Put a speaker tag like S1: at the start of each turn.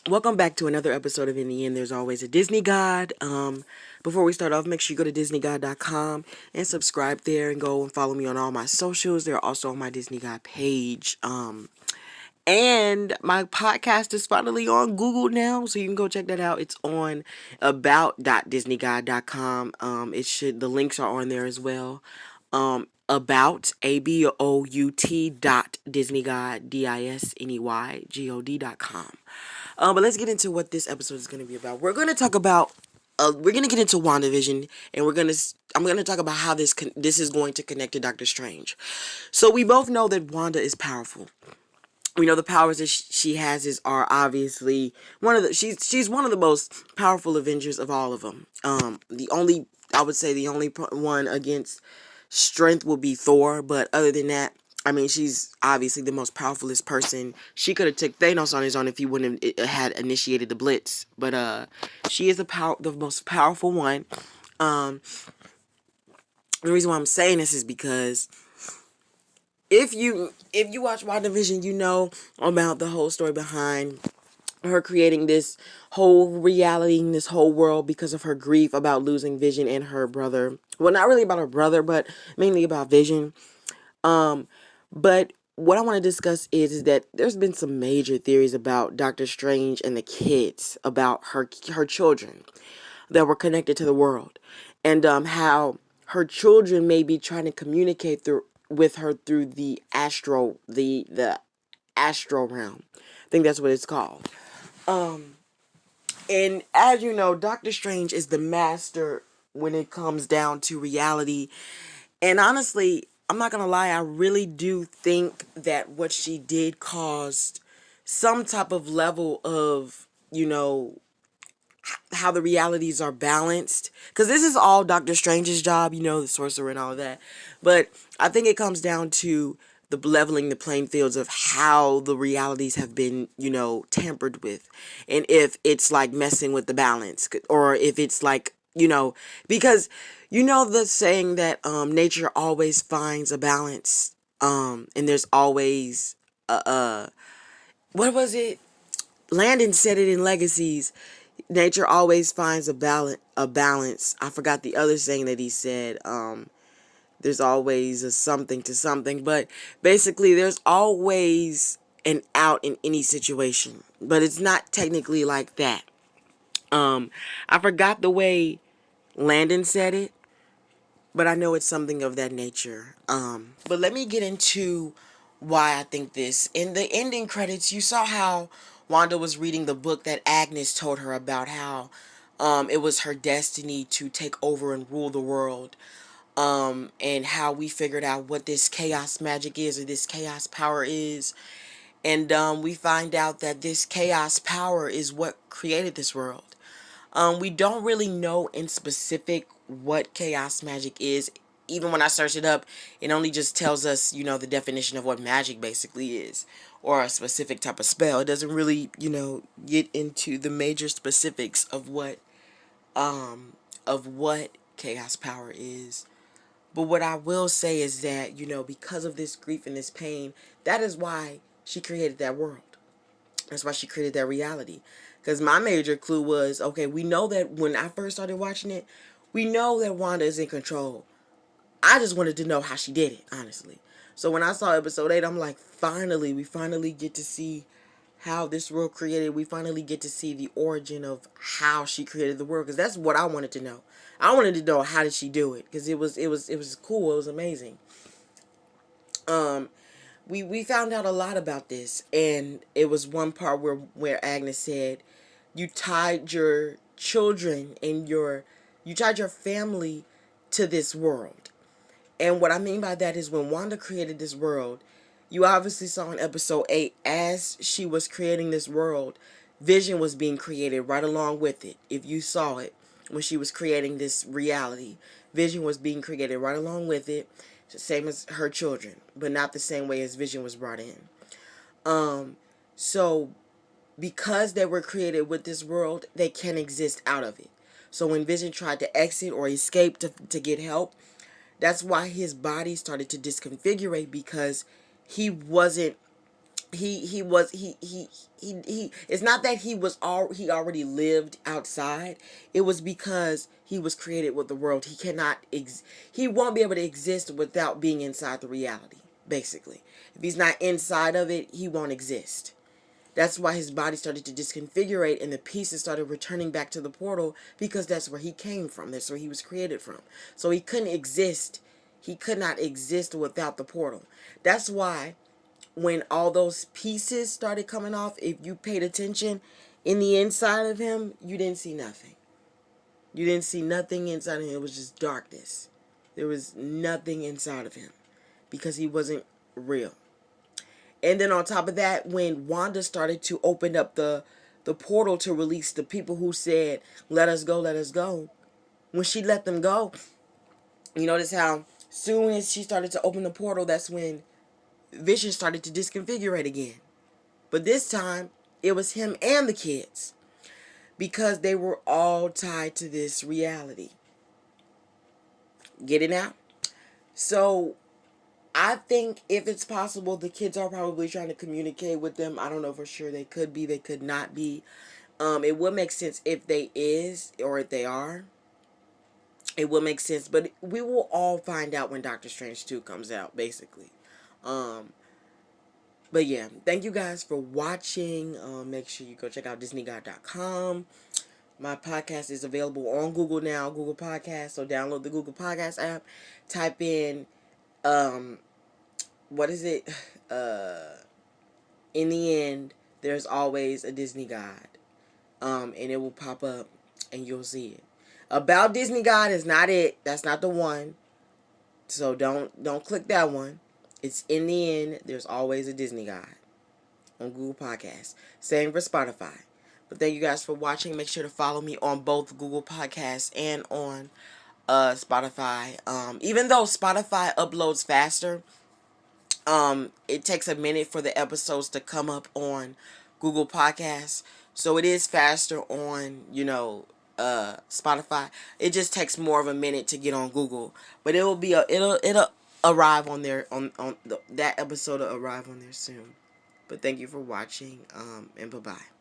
S1: Welcome back to another episode of In the End, There's Always a Disney God. Before we start off, make sure you go to DisneyGod.com and subscribe there and go and follow me on all my socials. They're also on my Disney God page. And my podcast is finally on Google now, so you can go check that out. It's on about.disneygod.com. The links are on there as well. About ABOUT dot disneygod DISNEYGOD.com. But let's get into what this episode is going to be about. We're going to talk about we're gonna get into WandaVision, and I'm gonna talk about how this is going to connect to Doctor Strange. So we both know that Wanda is powerful. We know the powers that she has are obviously she's one of the most powerful Avengers of all of them. I would say the only one against strength will be Thor, but other than that, I mean, she's obviously the most powerfulest person. She could have took Thanos on his own if he wouldn't have had initiated the Blitz, but she is the most powerful one. Um, the reason why I'm saying this is because if you watch WandaVision, you know about the whole story behind her creating this whole reality in this whole world because of her grief about losing Vision and her brother. Well, not really about her brother, but mainly about Vision. But what I want to discuss is that there's been some major theories about Doctor Strange and the kids, about her children that were connected to the world, and how her children may be trying to communicate with her through the astral realm. I think that's what it's called. And as you know, Doctor Strange is the master when it comes down to reality. And honestly, I'm not gonna lie, I really do think that what she did caused some type of level of, how the realities are balanced. Because this is all Doctor Strange's job, the sorcerer and all of that. But I think it comes down to the leveling the playing fields of how the realities have been, tampered with. And if it's like messing with the balance, or if it's like, because the saying that nature always finds a balance. And there's always what was it? Landon said it in Legacies. Nature always finds a balance. I forgot the other saying that he said. There's always a something to something, but basically there's always an out in any situation. But it's not technically like that. I forgot the way Landon said it, but I know it's something of that nature. But let me get into why I think this. In the ending credits, you saw how Wanda was reading the book that Agnes told her about how it was her destiny to take over and rule the world. And how we figured out what this chaos magic is, or this chaos power is. And we find out that this chaos power is what created this world. We don't really know in specific what chaos magic is. Even when I search it up, it only just tells us, the definition of what magic basically is, or a specific type of spell. It doesn't really, get into the major specifics of what chaos power is. But what I will say is that, because of this grief and this pain, that is why she created that world. That's why she created that reality. Because my major clue was, okay, we know that when I first started watching it, we know that Wanda is in control. I just wanted to know how she did it, honestly. So when I saw episode 8, I'm like, we finally get to see how this world created. We finally get to see the origin of how she created the world. Because that's what I wanted to know. I wanted to know, how did she do it? Because it was cool. It was amazing. We found out a lot about this, and it was one part where Agnes said, you tied your children and you tied your family to this world. And what I mean by that is, when Wanda created this world, you obviously saw in episode 8, as she was creating this world, Vision was being created right along with it. If you saw it, when she was creating this reality, Vision was being created right along with it, same as her children, but not the same way as Vision was brought in. So because they were created with this world, they can exist out of it. So when Vision tried to exit or escape to get help, that's why his body started to disconfigurate, because he wasn't he it's not that he already lived outside. It was because he was created with the world. He won't be able to exist without being inside the reality, basically. If he's not inside of it, he won't exist. That's why his body started to disconfigurate and the pieces started returning back to the portal, because that's where he came from. That's where he was created from. So he couldn't exist. He could not exist without the portal. That's why when all those pieces started coming off, if you paid attention, in the inside of him, you didn't see nothing. You didn't see nothing inside of him. It was just darkness. There was nothing inside of him because he wasn't real. And then on top of that, when Wanda started to open up the portal to release the people who said, let us go, let us go. When she let them go, you notice how soon as she started to open the portal, that's when Vision started to disconfigurate again. But this time, it was him and the kids, because they were all tied to this reality. Get it now? So, I think if it's possible, the kids are probably trying to communicate with them. I don't know for sure. They could be, they could not be. It would make sense if they is, or if they are. It will make sense, but we will all find out when Doctor Strange 2 comes out, basically. But yeah, thank you guys for watching. Make sure you go check out DisneyGod.com. My podcast is available on Google now, Google Podcast. So download the Google Podcast app. Type in, what is it? In the end, there's always a Disney God. And it will pop up and you'll see it. About Disney God is not it. That's not the one. So don't click that one. It's in the end, there's always a Disney God on Google Podcasts. Same for Spotify. But thank you guys for watching. Make sure to follow me on both Google Podcasts and on Spotify. Even though Spotify uploads faster, it takes a minute for the episodes to come up on Google Podcasts. So it is faster on, Spotify. It just takes more of a minute to get on Google. But it'll arrive on there, that episode will arrive on there soon. But thank you for watching, and bye-bye.